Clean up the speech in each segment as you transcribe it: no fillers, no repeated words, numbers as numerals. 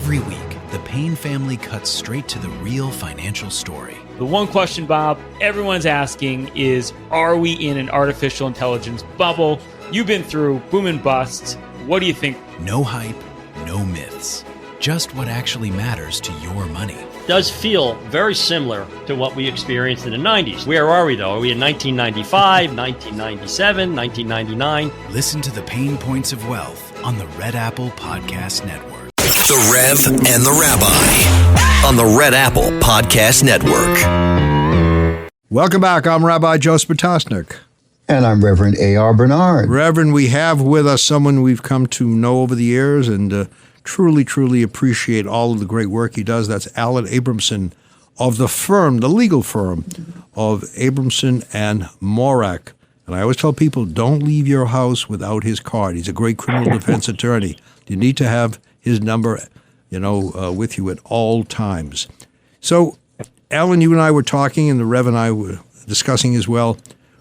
Every week, the Payne family cuts straight to the real financial story. The one question, Bob, everyone's asking is, are we in an artificial intelligence bubble? You've been through boom and bust. What do you think? No hype, no myths. Just what actually matters to your money. Does feel very similar to what we experienced in the 90s. Where are we, though? Are we in 1995, 1997, 1999? Listen to the Pain Points of Wealth on the Red Apple Podcast Network. The Rev and the Rabbi on the Red Apple Podcast Network. Welcome back. I'm Rabbi Joseph Potasnik. And I'm Reverend A.R. Bernard. Reverend, we have with us someone we've come to know over the years and truly, truly appreciate all of the great work he does. That's Alan Abramson of the firm, the legal firm of Abramson and Morak. And I always tell people, don't leave your house without his card. He's a great criminal defense attorney. You need to have his number, with you at all times. So, Alan, you and I were talking, and the Rev and I were discussing as well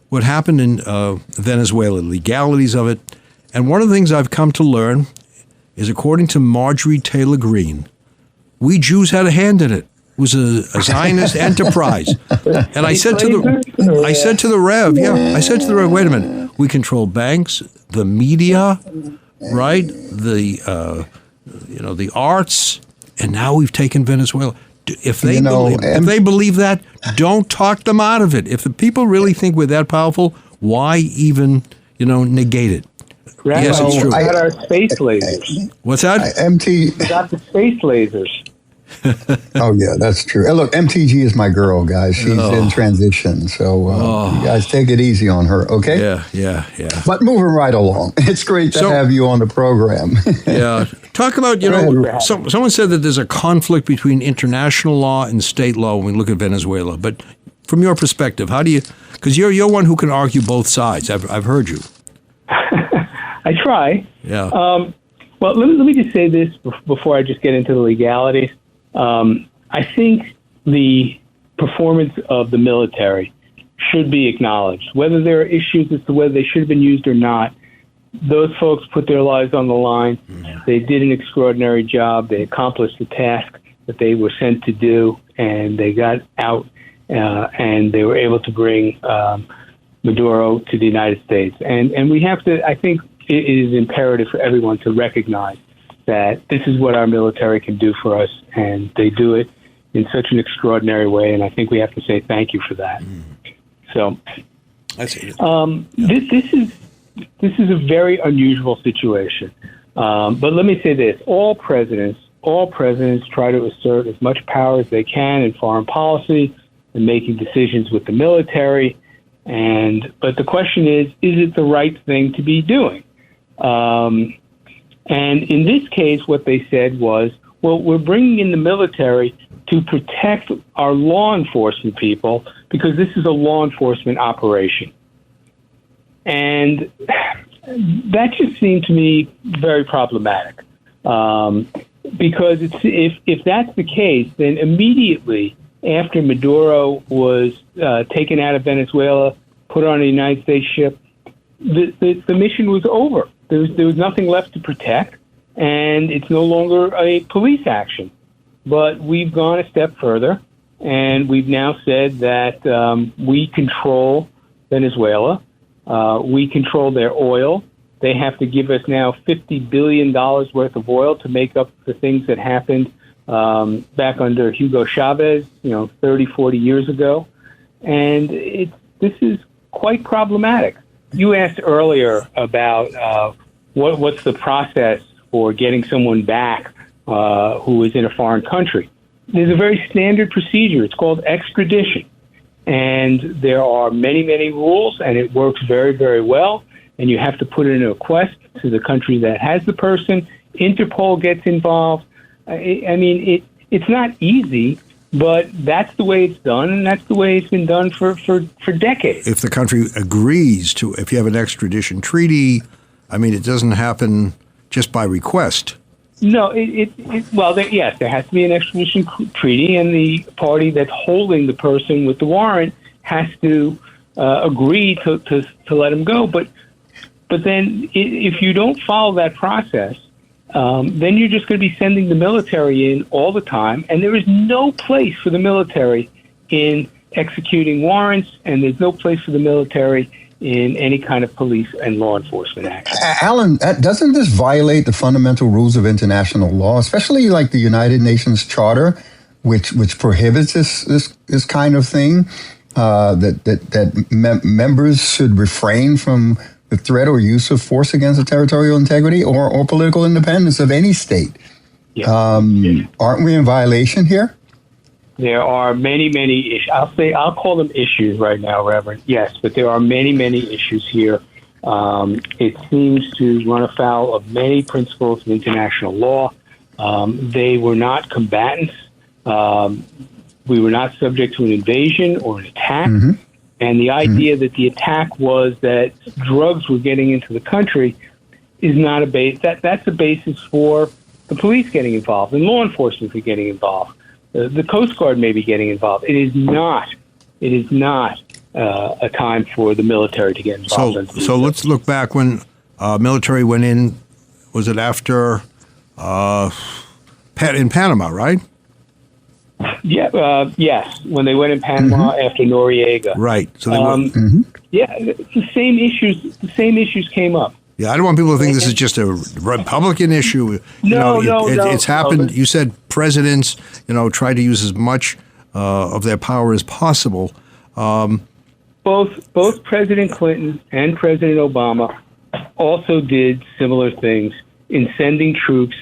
what happened in Venezuela, legalities of it. And one of the things I've come to learn is, according to Marjorie Taylor Greene, we Jews had a hand in it. It was a Zionist enterprise. And I said to the Rev, wait a minute, we control banks, the media, right? The arts, and now we've taken Venezuela. If they believe that, don't talk them out of it. If the people really think we're that powerful, why even, negate it? Yes, it's true. We got our space lasers. What's that? We got the space lasers. Oh, yeah, that's true. Look, MTG is my girl, guys. She's in transition, so you guys take it easy on her, okay? Yeah. But moving right along, it's great to have you on the program. Yeah. Talk about, someone said that there's a conflict between international law and state law when we look at Venezuela. But from your perspective, how do you, because you're one who can argue both sides. I've heard you. I try. Yeah. Well, let me just say this before I just get into the legalities. I think the performance of the military should be acknowledged. Whether there are issues as to whether they should have been used or not, those folks put their lives on the line. Mm-hmm. They did an extraordinary job. They accomplished the task that they were sent to do, and they got out, and they were able to bring Maduro to the United States. And we have to, I think it is imperative for everyone to recognize that this is what our military can do for us, and they do it in such an extraordinary way, and I think we have to say thank you for that. So, this is a very unusual situation. But let me say this: all presidents try to assert as much power as they can in foreign policy and making decisions with the military. But the question is it the right thing to be doing? And in this case, what they said was, well, we're bringing in the military to protect our law enforcement people because this is a law enforcement operation. And that just seemed to me very problematic. Because if that's the case, then immediately after Maduro was taken out of Venezuela, put on a United States ship, the mission was over. There was nothing left to protect, and it's no longer a police action. But we've gone a step further, and we've now said that we control Venezuela. We control their oil. They have to give us now $50 billion worth of oil to make up the things that happened back under Hugo Chavez, 30, 40 years ago. And this is quite problematic. You asked earlier about what's the process for getting someone back who is in a foreign country. There's a very standard procedure. It's called extradition. And there are many, many rules, and it works very, very well. And you have to put in a request to the country that has the person. Interpol gets involved. It's not easy, but that's the way it's done, and that's the way it's been done for decades. If the country agrees to, if you have an extradition treaty, it doesn't happen just by request. No, yes, there has to be an extradition treaty, and the party that's holding the person with the warrant has to agree to let him go. But then if you don't follow that process, then you're just going to be sending the military in all the time, and there is no place for the military in executing warrants, and there's no place for the military in any kind of police and law enforcement action. Alan, doesn't this violate the fundamental rules of international law, especially like the United Nations Charter, which prohibits this kind of thing, that members should refrain from the threat or use of force against the territorial integrity or political independence of any state? Yeah. Aren't we in violation here? There are many issues. I'll call them issues right now, Reverend. Yes, but there are many issues here. It seems to run afoul of many principles of international law. They were not combatants. We were not subject to an invasion or an attack. Mm-hmm. And the idea that the attack was that drugs were getting into the country is not a base. That's a basis for the police getting involved and law enforcement for getting involved. The Coast Guard may be getting involved. It is not a time for the military to get involved. So let's look back when military went in. Was it after in Panama, right? Yeah. Yes, when they went in Panama after Noriega. Right. So they yeah, it's the same issues. The same issues came up. Yeah, I don't want people to think this is just a Republican issue. No. It's happened. You said presidents, try to use as much of their power as possible. Both President Clinton and President Obama also did similar things in sending troops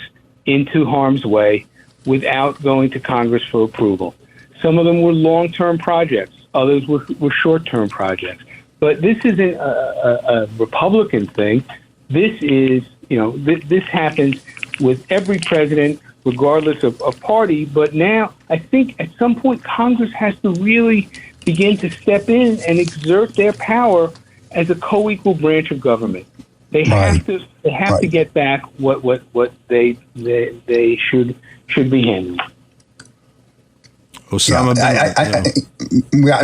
into harm's way without going to Congress for approval. Some of them were long-term projects. Others were short-term projects. But this isn't a Republican thing. This is, this happens with every president, regardless of party. But now I think at some point Congress has to really begin to step in and exert their power as a co-equal branch of government. They have to get back what they should be handling. Osama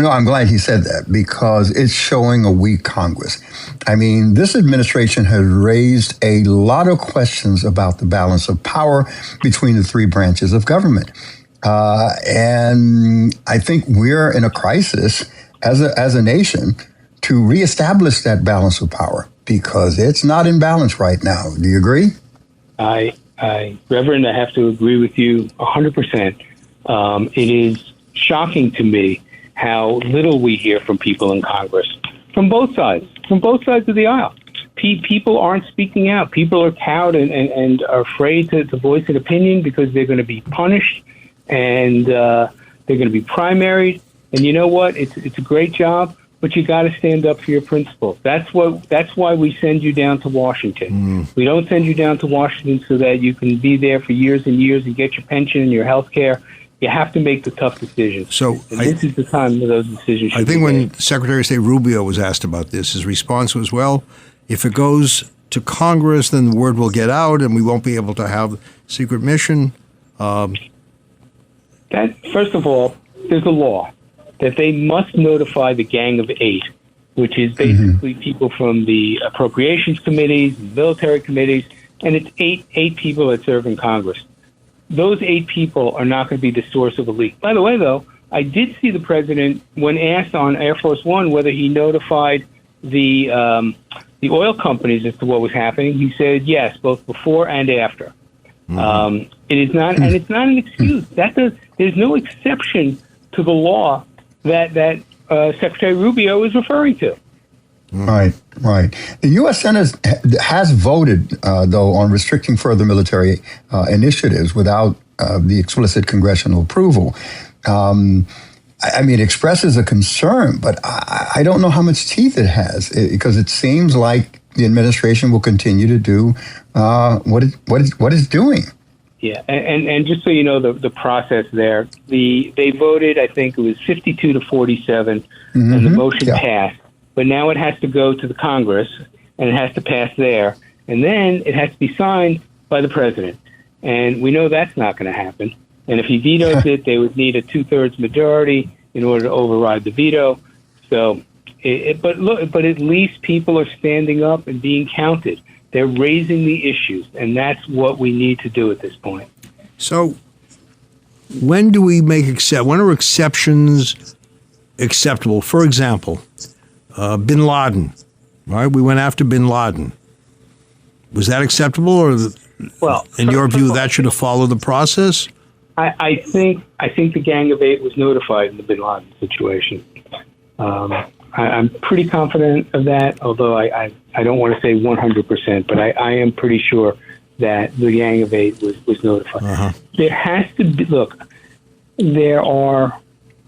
I'm glad he said that because it's showing a weak Congress. I mean, this administration has raised a lot of questions about the balance of power between the three branches of government. And I think we're in a crisis as a nation to reestablish that balance of power because it's not in balance right now. Do you agree? Reverend, I have to agree with you 100%. It is shocking to me how little we hear from people in Congress, from both sides of the aisle. People aren't speaking out. People are cowed and are afraid to voice an opinion because they're going to be punished and they're going to be primaried. And you know what? It's a great job, but you got to stand up for your principles. That's why we send you down to Washington. We don't send you down to Washington so that you can be there for years and years and get your pension and your health care. You have to make the tough decisions. So this is the time where those decisions should I think be when made. Secretary of State Rubio was asked about this, his response was, well, if it goes to Congress, then the word will get out and we won't be able to have secret mission. First of all, there's a law that they must notify the Gang of Eight, which is basically people from the appropriations committees, military committees, and it's eight people that serve in Congress. Those 8 people are not going to be the source of a leak. By the way, though, I did see the president, when asked on Air Force One whether he notified the oil companies as to what was happening, he said yes, both before and after. It is not, and it's not an excuse. There's no exception to the law that Secretary Rubio is referring to. Right. The U.S. Senate has voted, though, on restricting further military initiatives without the explicit congressional approval. I mean, it expresses a concern, but I don't know how much teeth it has because it seems like the administration will continue to do what it's doing. Yeah, and just so you know the process there, they voted, I think it was 52 to 47, and the motion passed. But now it has to go to the Congress, and it has to pass there, and then it has to be signed by the president. And we know that's not going to happen. And if he vetoes it, they would need a 2/3 majority in order to override the veto. So, but at least people are standing up and being counted. They're raising the issues, and that's what we need to do at this point. So when do we make when are exceptions acceptable? For example, bin Laden, right? We went after bin Laden. Was that acceptable, or well, in your view, that should have followed the process? I think the Gang of Eight was notified in the bin Laden situation. I'm pretty confident of that, although I don't want to say 100%, but I am pretty sure that the Gang of Eight was notified. Uh-huh. There has to be, look, there are,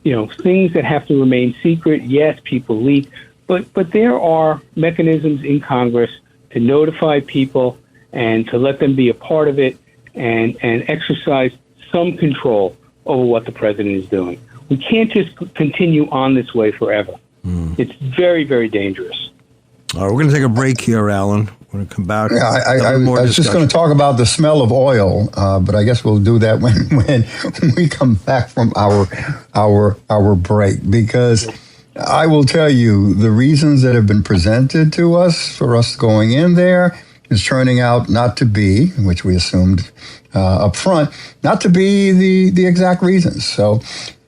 things that have to remain secret. Yes, people leak, but there are mechanisms in Congress to notify people and to let them be a part of it and exercise some control over what the president is doing. We can't just continue on this way forever. It's very, very dangerous. All right, we're going to take a break here, Alan. We're going to come back. Yeah, I was just going to talk about the smell of oil, but I guess we'll do that when we come back from our break, because I will tell you the reasons that have been presented to us for us going in there is turning out not to be, which we assumed up front, not to be the exact reasons. So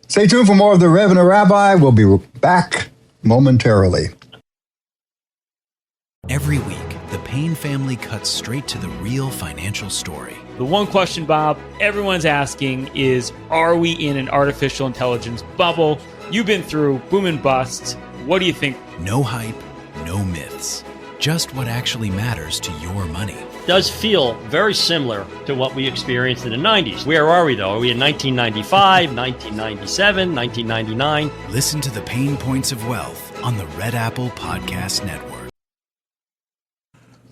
stay tuned for more of the Reverend Rabbi. We'll be back momentarily. Every week, the Payne family cuts straight to the real financial story. The one question, Bob, everyone's asking is, are we in an artificial intelligence bubble? You've been through boom and bust. What do you think? No hype, no myths. Just what actually matters to your money. Does feel very similar to what we experienced in the 90s. Where are we, though? Are we in 1995, 1997, 1999? Listen to the Pain Points of Wealth on the Red Apple Podcast Network.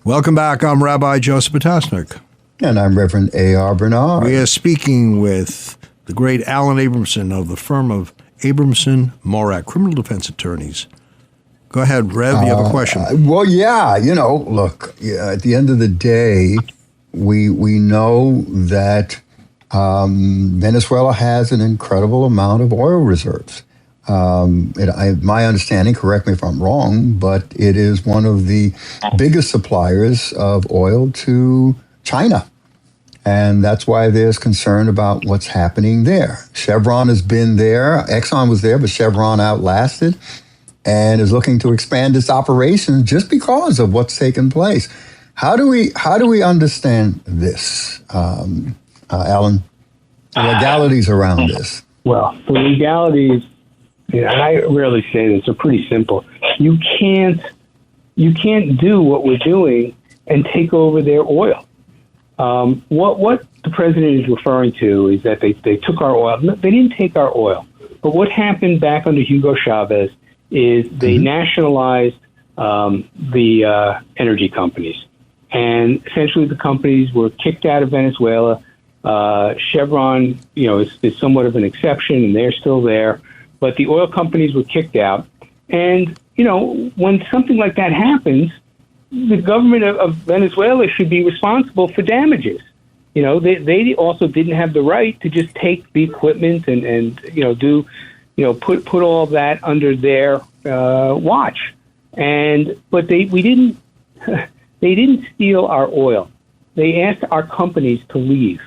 Welcome back. I'm Rabbi Joseph Potasnik. And I'm Reverend A.R. Bernard. We are speaking with the great Alan Abramson of the firm of Abramson Morak, criminal defense attorneys. Go ahead, Rev, you have a question. Well, yeah, look, at the end of the day, we know that Venezuela has an incredible amount of oil reserves. My understanding, correct me if I'm wrong, but it is one of the biggest suppliers of oil to China. And that's why there's concern about what's happening there. Chevron has been there. Exxon was there, but Chevron outlasted and is looking to expand its operations just because of what's taken place. How do we understand this, Alan? The legalities around this. Well, the legalities, and I rarely say this, are pretty simple. You can't do what we're doing and take over their oil. What the president is referring to is that they took our oil. They didn't take our oil, but what happened back under Hugo Chavez is they nationalized the energy companies. And essentially the companies were kicked out of Venezuela. Chevron, is somewhat of an exception, and they're still there. But the oil companies were kicked out. And, when something like that happens, the government of Venezuela should be responsible for damages. They also didn't have the right to just take the equipment and put all of that under their watch. But they didn't steal our oil. They asked our companies to leave.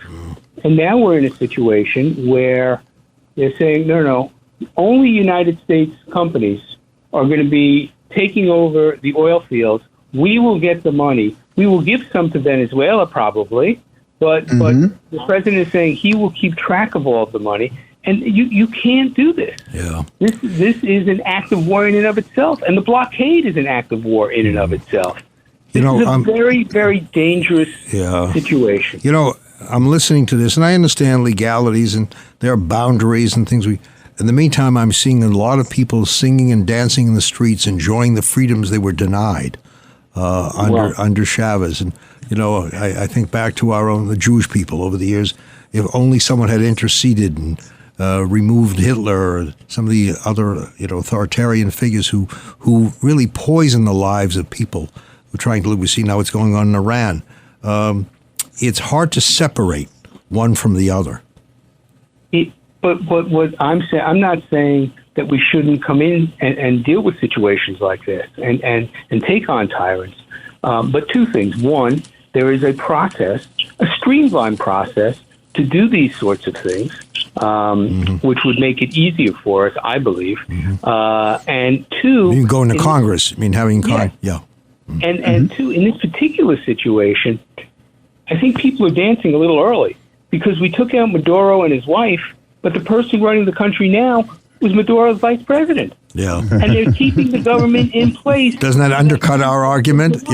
And now we're in a situation where they're saying, no, only United States companies are going to be taking over the oil fields. We will get the money. We will give some to Venezuela probably, but the president is saying he will keep track of all of the money. And you can't do this. Yeah. This is an act of war in and of itself, and the blockade is an act of war in and of itself. This is a very, very dangerous situation. I'm listening to this, and I understand legalities, and there are boundaries and things. In the meantime, I'm seeing a lot of people singing and dancing in the streets, enjoying the freedoms they were denied under Chavez. And, I think back to the Jewish people over the years. If only someone had interceded and removed Hitler or some of the other, authoritarian figures who really poison the lives of people who are trying to live. We see now what's going on in Iran. It's hard to separate one from the other. But what I'm saying, I'm not saying that we shouldn't come in and deal with situations like this and take on tyrants. But two things. One, there is a process, a streamlined process to do these sorts of things, which would make it easier for us, I believe. And two, you can go into Congress. And two, in this particular situation, I think people are dancing a little early because we took out Maduro and his wife, but the person running the country now was Maduro's vice president. Yeah. And they're keeping the government in place. Doesn't that undercut our argument,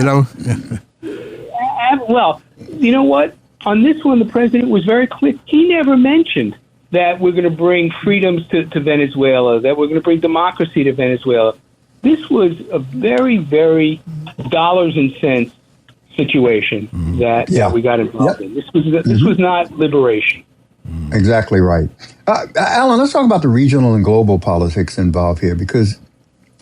Well, you know what? On this one, the president was very clear. He never mentioned that we're going to bring freedoms to Venezuela, that we're going to bring democracy to Venezuela. This was a very, very dollars and cents situation that we got involved in. This was not liberation. Exactly right. Alan, let's talk about the regional and global politics involved here, because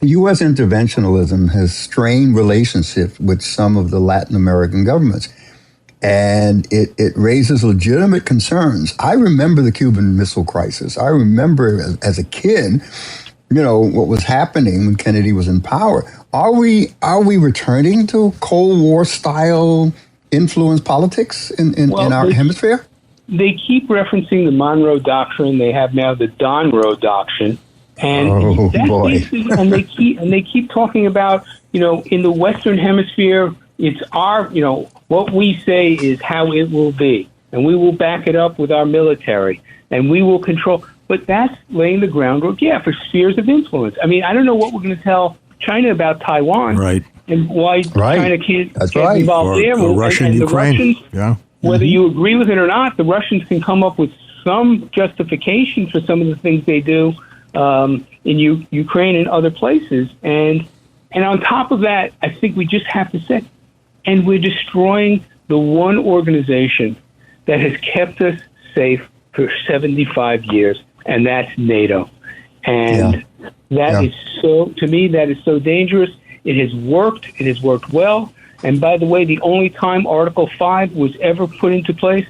U.S. interventionism has strained relationships with some of the Latin American governments, and it raises legitimate concerns. I remember the Cuban Missile Crisis. I remember as a kid, what was happening when Kennedy was in power. Are we returning to Cold War style influence politics in our hemisphere? They keep referencing the Monroe Doctrine. They have now the Donroe Doctrine, and they keep talking about in the Western Hemisphere, it's our what we say is how it will be, and we will back it up with our military, and we will control. But that's laying the groundwork, for spheres of influence. I mean, I don't know what we're going to tell China about Taiwan, right? And why China can't get involved there. Or Russia and Ukraine. The Russians, whether you agree with it or not, the Russians can come up with some justification for some of the things they do in Ukraine and other places. And on top of that, I think we just have to say, and we're destroying the one organization that has kept us safe for 75 years, and that's NATO. And that is to me, that is so dangerous. It has worked. It has worked well. And by the way, the only time Article 5 was ever put into place,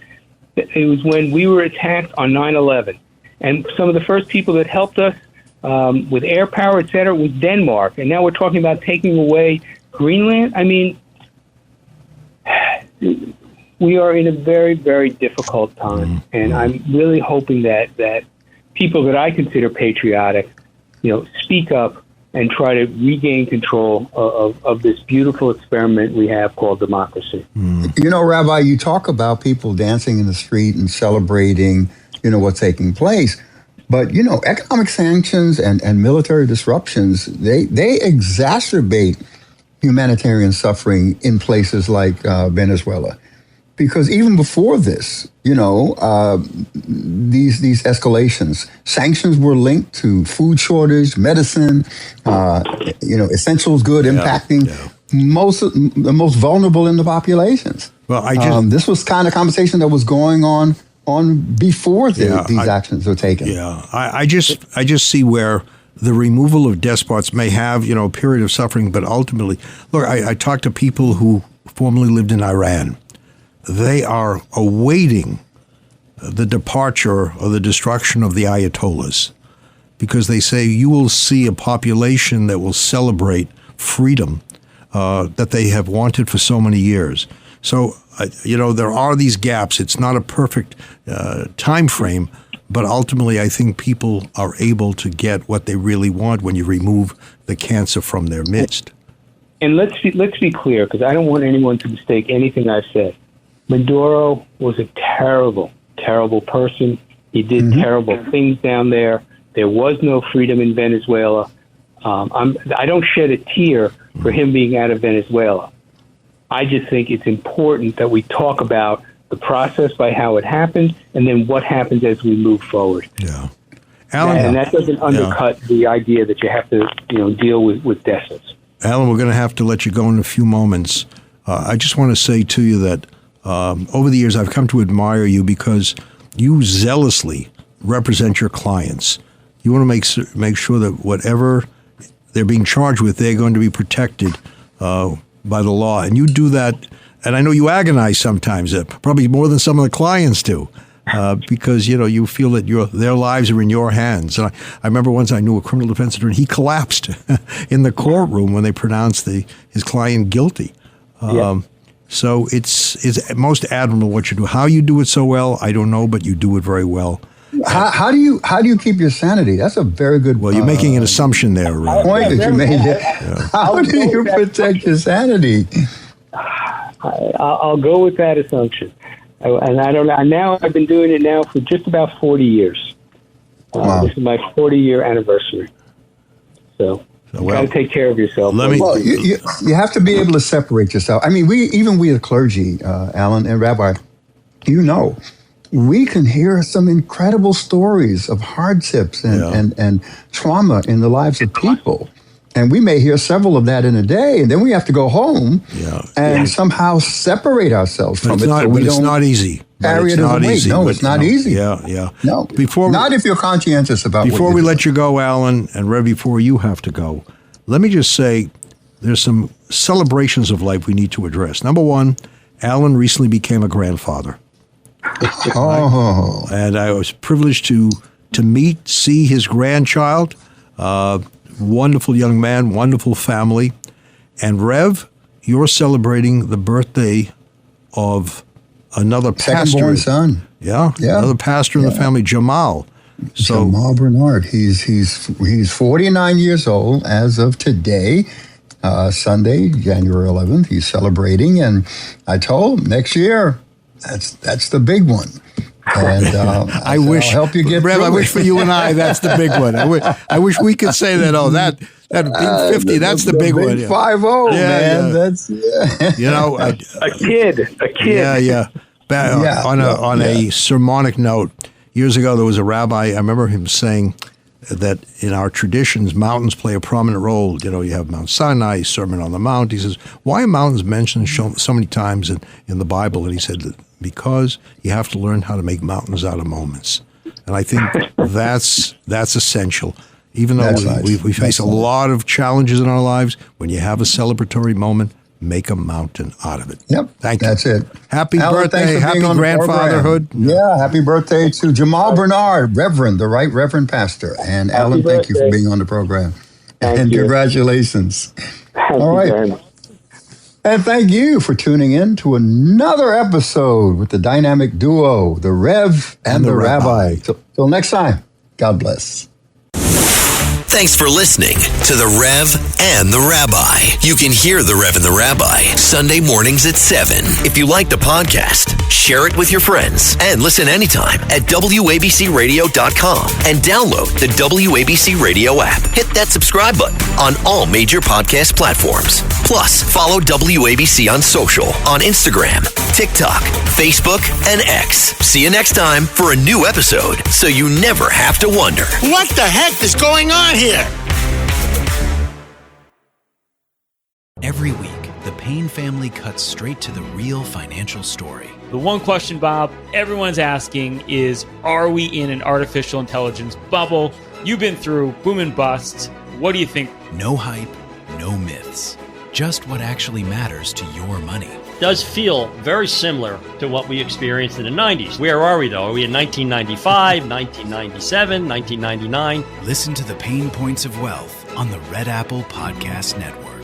it was when we were attacked on 9/11. And some of the first people that helped us with air power, et cetera, was Denmark. And now we're talking about taking away Greenland. I mean, we are in a very, very difficult time. And I'm really hoping that people that I consider patriotic, speak up and try to regain control of this beautiful experiment we have called democracy. Rabbi, you talk about people dancing in the street and celebrating, what's taking place. But, economic sanctions and military disruptions, they exacerbate humanitarian suffering in places like Venezuela. Because even before this, these escalations, sanctions were linked to food shortage, medicine, essentials good impacting the most vulnerable in the populations. Well, this was kind of conversation that was going on before these actions were taken. Yeah, I just see where the removal of despots may have a period of suffering, but ultimately, look, I talked to people who formerly lived in Iran. They are awaiting the departure or the destruction of the Ayatollahs because they say you will see a population that will celebrate freedom that they have wanted for so many years. So, there are these gaps. It's not a perfect time frame, but ultimately I think people are able to get what they really want when you remove the cancer from their midst. And let's be clear, because I don't want anyone to mistake anything I've said. Maduro was a terrible, terrible person. He did terrible things down there. There was no freedom in Venezuela. I don't shed a tear for him being out of Venezuela. I just think it's important that we talk about the process by how it happened and then what happens as we move forward. Yeah. Alan, and that doesn't undercut the idea that you have to deal with despots. Alan, we're going to have to let you go in a few moments. I just want to say to you that over the years, I've come to admire you because you zealously represent your clients. You want to make sure that whatever they're being charged with, they're going to be protected by the law. And you do that, and I know you agonize sometimes, probably more than some of the clients do, because you feel that their lives are in your hands. And I remember once I knew a criminal defense attorney, he collapsed in the courtroom when they pronounced his client guilty. So it's most admirable what you do. How you do it so well, I don't know, but you do it very well. How do you keep your sanity? That's a very good. Well, you're making an assumption there, Ray. Point that you made there. How do you protect your sanity? I'll go with that assumption, and I don't know. Now I've been doing it now for just about 40 years. Wow. This is my 40-year anniversary. So you got to take care of yourself. Well, you have to be able to separate yourself. I mean, we the clergy, Alan and Rabbi, we can hear some incredible stories of hardships and trauma in the lives of people. And we may hear several of that in a day, and then we have to go home and somehow separate ourselves from it. It's not easy. Carry it as a weight. No, it's not easy. Yeah. No. Not if you're conscientious about it. Before we let you go, Alan, and Rev, before you have to go, let me just say there's some celebrations of life we need to address. Number one, Alan recently became a grandfather. Oh. And I was privileged to see his grandchild. Wonderful young man, wonderful family. And Rev, you're celebrating the birthday of another pastor. Second-born son. Yeah, another pastor in the family, Jamal. Jamal Bernard. He's 49 years old as of today, Sunday, January 11th. He's celebrating, and I told him next year, that's the big one. And I wish I'll help you get Rev, through I wish for you and I that's the big one. I wish we could say that. Oh, that big 50, that's the big one. 50, man. That's a kid. Yeah. On a sermonic note, years ago there was a rabbi. I remember him saying that in our traditions, mountains play a prominent role. You have Mount Sinai, Sermon on the Mount. He says, why are mountains mentioned so many times in the Bible? And he said that because you have to learn how to make mountains out of moments. And I think that's essential. Even though we face a lot of challenges in our lives, when you have a celebratory moment, make a mountain out of it. Yep. Thank you. That's it. Happy Alan, birthday. Happy grandfatherhood. Yeah, happy birthday to Jamal Bernard, Reverend, the right Reverend Pastor. And Happy Alan, thank you for birthday. being on the program. Thank you. Congratulations. All right. Very much. And thank you for tuning in to another episode with the dynamic duo, the Rev and the Rabbi. Till next time, God bless. Thanks for listening to The Rev and the Rabbi. You can hear The Rev and the Rabbi Sunday mornings at 7. If you like the podcast, share it with your friends and listen anytime at WABCRadio.com and download the WABC Radio app. Hit that subscribe button on all major podcast platforms. Plus, follow WABC on social on Instagram, TikTok, Facebook, and X. See you next time for a new episode so you never have to wonder. What the heck is going on here? Every week, the Payne family cuts straight to the real financial story. The one question, Bob, everyone's asking is, are we in an artificial intelligence bubble? You've been through boom and bust. What do you think? No hype, no myths. Just what actually matters to your money. Does feel very similar to what we experienced in the 90s. Where are we, though? Are we in 1995, 1997, 1999? Listen to the Pain Points of Wealth on the Red Apple Podcast Network.